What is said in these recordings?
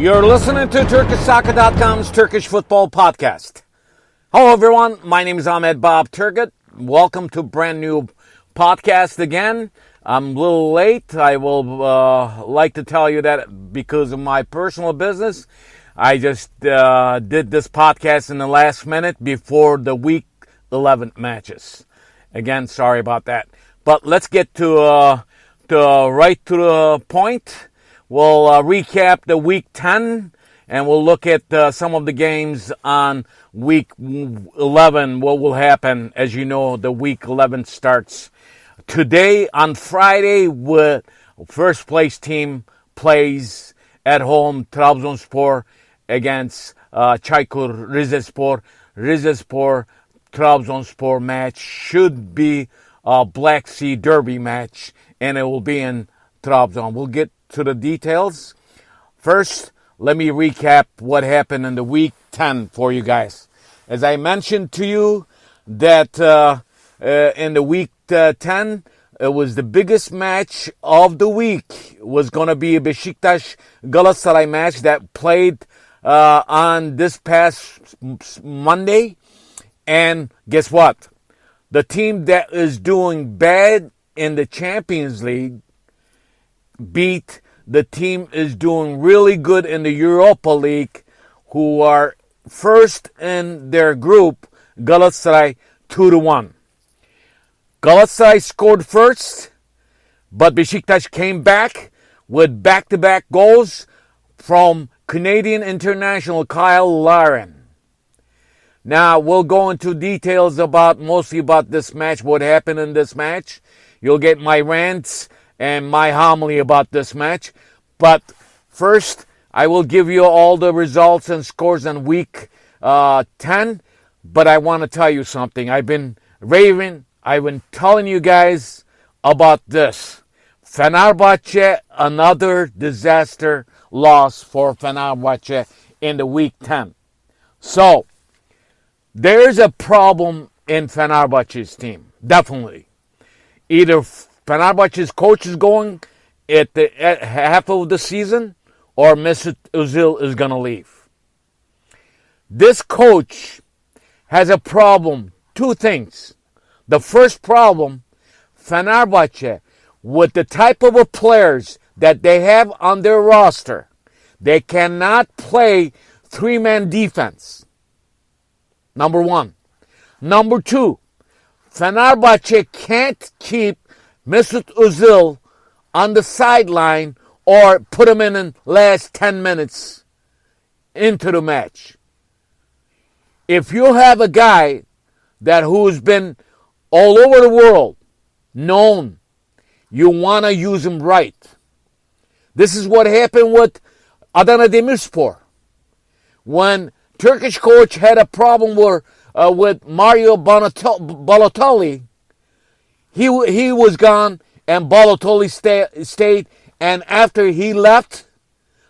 You're listening to TurkishSoccer.com's Turkish Football Podcast. Hello, everyone. My name is Ahmet Bob Turgut. Welcome to a brand new podcast again. I'm a little late. I will like to tell you that because of my personal business, I just did this podcast in the last minute before the Week 11 matches. Again, sorry about that. But let's get to right to the point. We'll recap the Week 10, and we'll look at some of the games on Week 11, what will happen. As you know, the Week 11 starts today on Friday, with first place team plays at home, Trabzonspor against Çaykur Rizespor. Rizespor, Trabzonspor match should be a Black Sea Derby match, and it will be in Trabzon. We'll get to the details. First, let me recap what happened in the Week 10 for you guys. As I mentioned to you that in the Week 10, it was the biggest match of the week. It was going to be a Besiktas Galatasaray match that played on this past Monday. And guess what? The team that is doing bad in the Champions League beat the team is doing really good in the Europa League, who are first in their group, Galatasaray, 2-1. Galatasaray scored first, but Besiktas came back with back-to-back goals from Canadian international Kyle Larin. Now, we'll go into details mostly about this match, what happened in this match. You'll get my rants and my homily about this match. But first, I will give you all the results and scores on Week 10. But I want to tell you something. I've been telling you guys about this. Fenerbahçe, another disaster loss for Fenerbahçe in the Week 10. So, there's a problem in Fenerbahçe's team. Definitely. Either Fenerbahçe's coach is going at half of the season, or Mesut Özil is going to leave. This coach has a problem. Two things. The first problem, Fenerbahçe, with the type of players that they have on their roster, they cannot play three-man defense. Number one. Number two, Fenerbahçe can't keep Mesut Özil on the sideline or put him in the last 10 minutes into the match. If you have a guy who's been all over the world, known, you want to use him right. This is what happened with Adana Demirspor. When Turkish coach had a problem with Mario Balotelli, he was gone and Balotelli stayed. And after he left,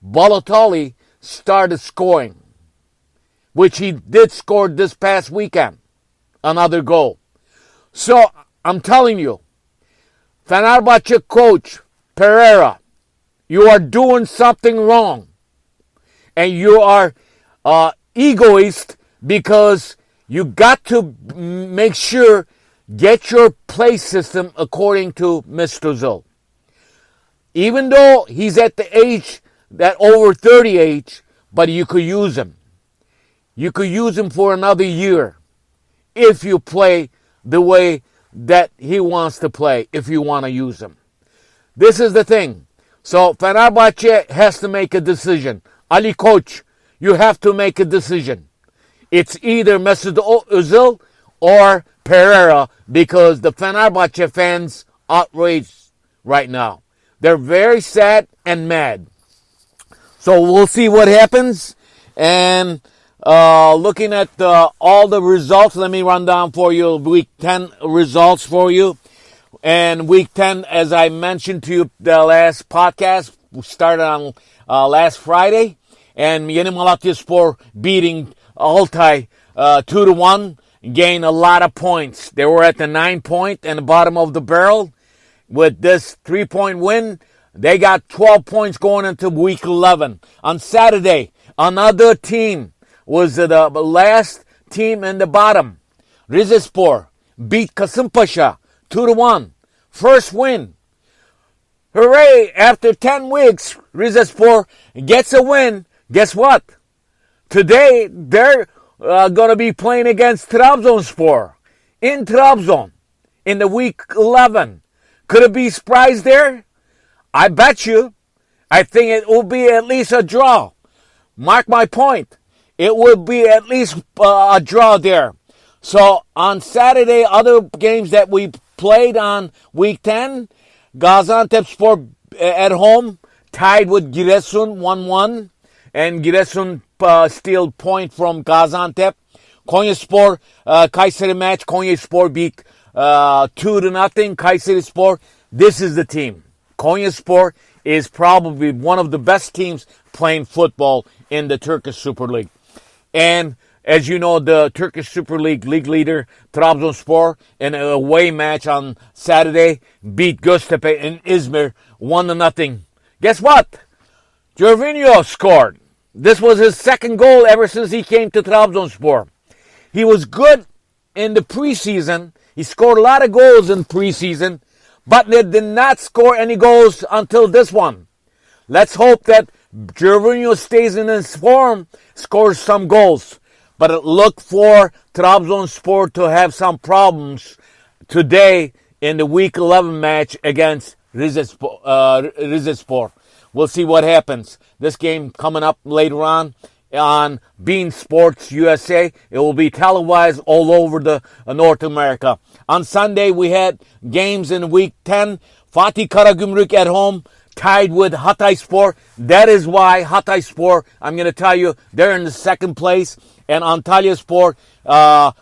Balotelli started scoring, which he did score this past weekend, another goal. So I'm telling you, Fenerbahçe coach Pereira, you are doing something wrong. And you are egoist, because you got to make sure, get your play system according to Mr. Özil. Even though he's at the age, that over 30 age, but you could use him. You could use him for another year if you play the way that he wants to play, if you want to use him. This is the thing. So Fenerbahçe has to make a decision. Ali Koç, you have to make a decision. It's either Mesut Özil or Pereira, because the Fenerbahçe fans outraged right now. They're very sad and mad. So we'll see what happens. And looking at all the results, let me run down for you Week 10 results for you. And Week 10, as I mentioned to you the last podcast, started on last Friday. And Yeni Malatyaspor beating Altay 2-1, gained a lot of points. They were at the 9 point and the bottom of the barrel. With this 3-point win, They got 12 points going into week 11. On Saturday, another team was the last team in the bottom. Rizespor beat Kasımpaşa 2-1. First win. Hooray! After 10 weeks, Rizespor gets a win. Guess what? Today, they're going to be playing against Trabzonspor in Trabzon in the week 11. Could it be surprise there? I bet you. I think it will be at least a draw. Mark my point. It will be at least a draw there. So on Saturday, other games that we played on week 10, Gaziantepspor at home tied with Giresun 1-1. And Giresun steal point from Gaziantep. Konyaspor Kayseri match. Konyaspor beat 2-0 Kayserispor. This is the team. Konyaspor is probably one of the best teams playing football in the Turkish Super Lig. And as you know, the Turkish Super League leader Trabzonspor in an away match on Saturday beat Göztepe in Izmir 1-0. Guess what? Gervinho scored. This was his second goal ever since he came to Trabzonspor. He was good in the preseason. He scored a lot of goals in preseason, but they did not score any goals until this one. Let's hope that Gervinho stays in his form, scores some goals. But look for Trabzonspor to have some problems today in the Week 11 match against Rizespor. We'll see what happens. This game coming up later on Bein Sports USA. It will be televised all over the North America. On Sunday, we had games in Week 10. Fatih Karagümrük at home tied with Hatayspor. That is why Hatayspor, I'm going to tell you, they're in the second place. And Antalyaspor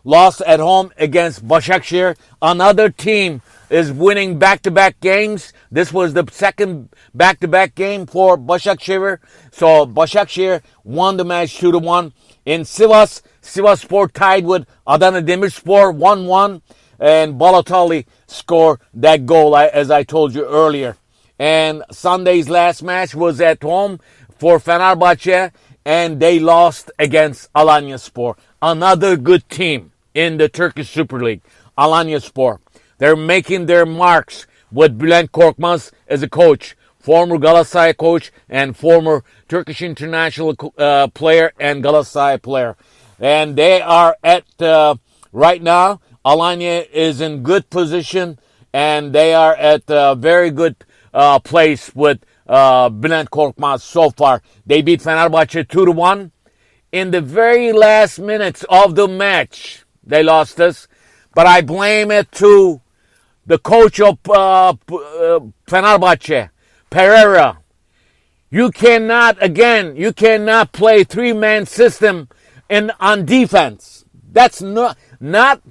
lost at home against Başakşehir. Another team is winning back-to-back games. This was the second back-to-back game for Başakşehir. So Başakşehir won the match 2-1. In Sivas, Sivasspor tied with Adana Demirspor 1-1. And Balatali scored that goal, as I told you earlier. And Sunday's last match was at home for Fenerbahçe, and they lost against Alanyaspor. Another good team in the Turkish Super League, Alanyaspor. They're making their marks with Bülent Korkmaz as a coach, former Galatasaray coach and former Turkish international player and Galatasaray player. And they are at, right now, Alanya is in good position, and they are at a very good place with Bülent Korkmaz so far. They beat Fenerbahçe 2-1. In the very last minutes of the match, they lost us. But I blame it to the coach of Fenerbahçe, Pereira. You cannot play three-man system on defense. That's not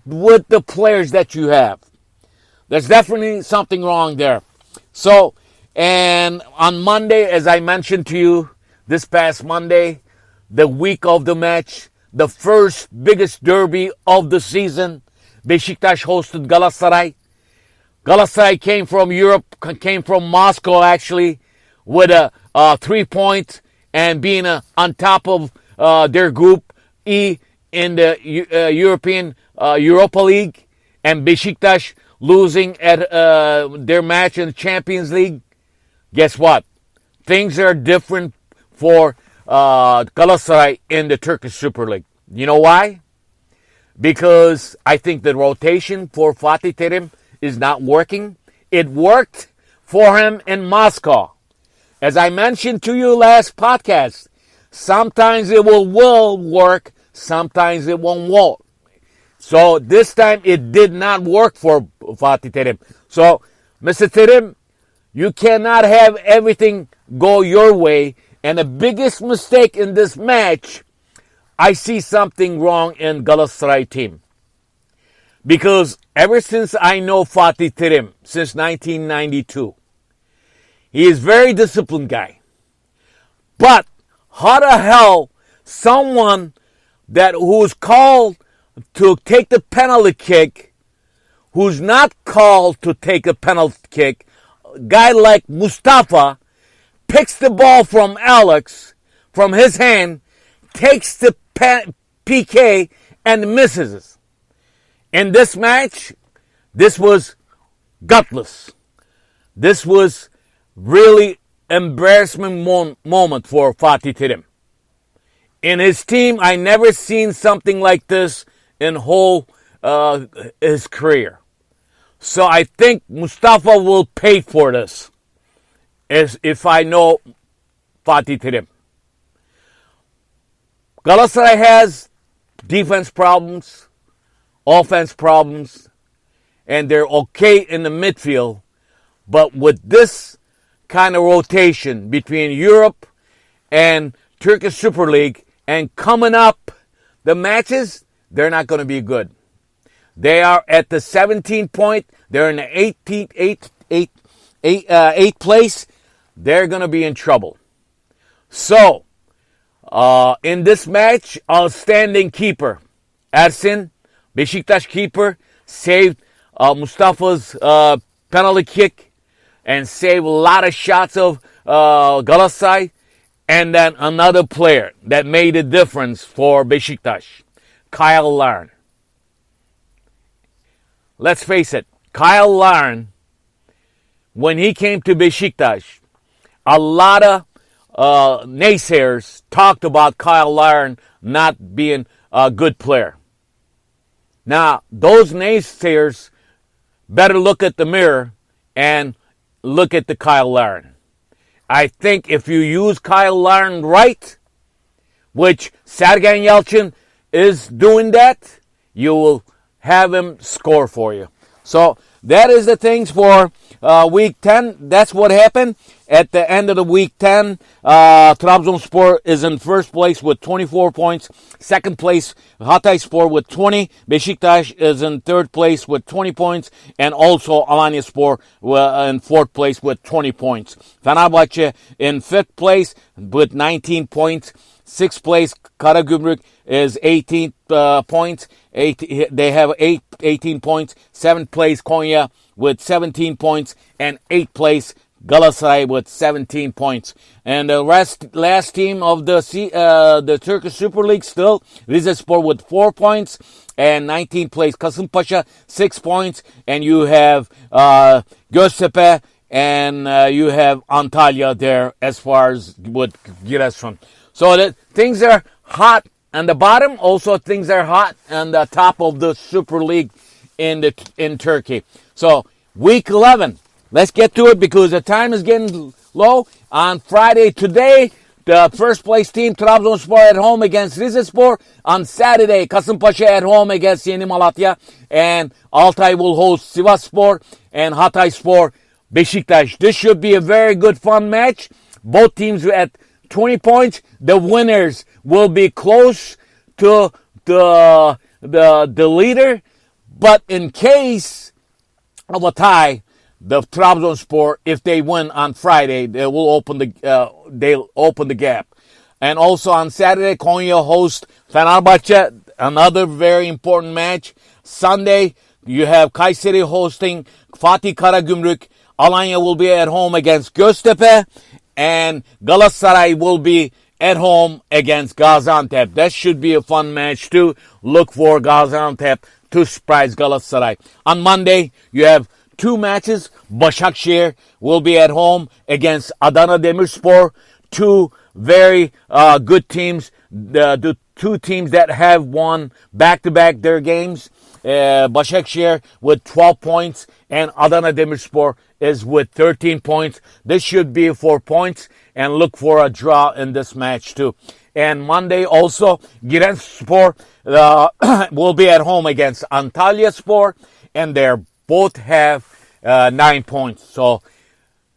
with the players that you have. There's definitely something wrong there. So, and on Monday, as I mentioned to you, this past Monday, the week of the match, the first biggest derby of the season, Besiktas hosted Galatasaray. Galatasaray came from Europe, came from Moscow actually, with a 3 points and being on top of their group E in the European Europa League, and Besiktas losing at their match in the Champions League. Guess what? Things are different for Galatasaray in the Turkish Super Lig. You know why? Because I think the rotation for Fatih Terim is not working. It worked for him in Moscow. As I mentioned to you last podcast, sometimes it will work, sometimes it won't work. So this time it did not work for Fatih Terim. So, Mr. Terim, you cannot have everything go your way. And the biggest mistake in this match, I see something wrong in Galatasaray team. Because ever since I know Fatih Terim, since 1992, he is very disciplined guy. But how the hell someone who's called to take the penalty kick, who's not called to take a penalty kick, guy like Mustafa picks the ball from Alex, from his hand, takes the PK, and misses it. In this match, this was gutless. This was really embarrassing moment for Fatih Terim. In his team, I never seen something like this in whole his career. So I think Mustafa will pay for this, as if I know Fatih Terim. Galatasaray has defense problems, offense problems, and they're okay in the midfield. But with this kind of rotation between Europe and Turkish Super Lig and coming up the matches, they're not going to be good. They are at the 17th point. They're in the 8th place. They're going to be in trouble. So, in this match, outstanding keeper, Ersin, Besiktas keeper, saved Mustafa's penalty kick and saved a lot of shots of Galatasaray. And then another player that made a difference for Besiktas, Kyle Larin. Let's face it, Kyle Larin, when he came to Besiktas, a lot of naysayers talked about Kyle Larin not being a good player. Now, those naysayers better look at the mirror and look at the Kyle Larin. I think if you use Kyle Larin right, which Sergen Yalçın is doing that, you will have him score for you. So that is the things for week 10. That's what happened at the end of the week 10. Trabzonspor is in first place with 24 points. Second place, Hatayspor with 20. Besiktas is in third place with 20 points. And also Alanyaspor in fourth place with 20 points. Fenerbahçe in fifth place with 19 points. Sixth place, Karagümrük is 18 points. They have 18 points. Seventh place, Konya with 17 points. And eighth place, Galatasaray with 17 points. And the last team of the Turkish Super Lig still, Rizespor with 4 points. And 19th place, Kasımpaşa, 6 points. And you have Göztepe and you have Antalya there as far as with Giresun. So things are hot on the bottom. Also, things are hot on the top of the Super League in Turkey. So, week 11. Let's get to it because the time is getting low. On Friday today, the first place team, Trabzonspor at home against Rizespor. On Saturday, Kasımpaşa at home against Yeni Malatya. And Altay will host Sivasspor and Hatayspor, Besiktas. This should be a very good, fun match. Both teams at 20 points. The winners will be close to the leader. But in case of a tie, the Trabzonspor, if they win on Friday, they'll open the gap. And also on Saturday, Konya hosts Fenerbahçe, another very important match. Sunday, you have Kayseri hosting Fatih Karagümrük. Alanya will be at home against Göztepe. And Galatasaray will be at home against Gaziantep. That should be a fun match too. Look for Gaziantep to surprise Galatasaray. On Monday, you have two matches. Başakşehir will be at home against Adana Demirspor. Two very good teams. The two teams that have won back-to-back their games. Başakşehir with 12 points and Adana Demirspor is with 13 points. This should be 4 points and look for a draw in this match too. And Monday also, Giresunspor will be at home against Antalyaspor and they both have 9 points. So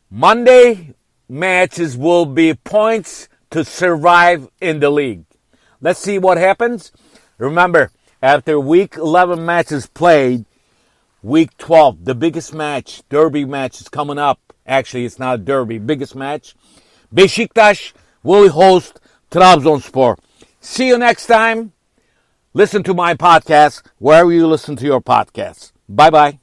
Monday matches will be points to survive in the league. Let's see what happens. Remember, after week 11 matches played, week 12, the biggest match, derby match is coming up. Actually, it's not a derby, biggest match. Besiktas will host Trabzonspor. See you next time. Listen to my podcast wherever you listen to your podcasts. Bye-bye.